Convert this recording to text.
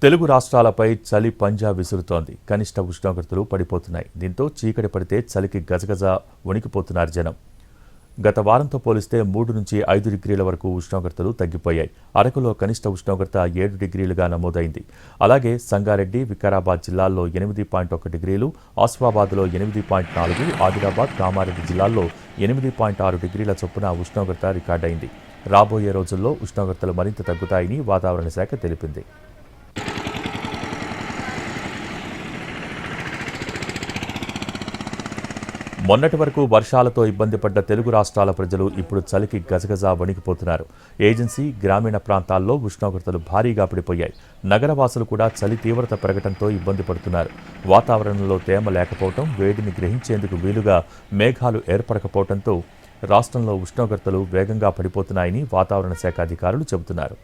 తెలుగు రాష్ట్రాలపై చలి పంజా విసురుతోంది. కనిష్ట ఉష్ణోగ్రతలు పడిపోతున్నాయి. దీంతో చీకటి పడితే చలికి గజగజ వణికిపోతున్నారు జనం. గత వారంతో పోలిస్తే 3 నుంచి 5 డిగ్రీల వరకు ఉష్ణోగ్రతలు తగ్గిపోయాయి. అరకులో కనిష్ట ఉష్ణోగ్రత 7 డిగ్రీలుగా నమోదైంది. అలాగే సంగారెడ్డి, వికారాబాద్ జిల్లాల్లో 8.1 డిగ్రీలు, ఆసిఫాబాద్లో 8.4, ఆదిలాబాద్, కామారెడ్డి జిల్లాల్లో 8.6 డిగ్రీల చొప్పున ఉష్ణోగ్రత రికార్డైంది. రాబోయే రోజుల్లో ఉష్ణోగ్రతలు మరింత తగ్గుతాయని వాతావరణ శాఖ తెలిపింది. మొన్నటి వరకు వర్షాలతో ఇబ్బంది పడ్డ తెలుగు రాష్ట్రాల ప్రజలు ఇప్పుడు చలికి గజగజ వణికిపోతున్నారు. ఏజెన్సీ, గ్రామీణ ప్రాంతాల్లో ఉష్ణోగ్రతలు భారీగా పడిపోయాయి. నగరవాసులు కూడా చలి తీవ్రత పెరగడంతో ఇబ్బంది పడుతున్నారు. వాతావరణంలో తేమ లేకపోవడం, వేడిని గ్రహించేందుకు వీలుగా మేఘాలు ఏర్పడకపోవడంతో రాష్ట్రంలో ఉష్ణోగ్రతలు వేగంగా పడిపోతున్నాయని వాతావరణ శాఖ అధికారులు చెబుతున్నారు.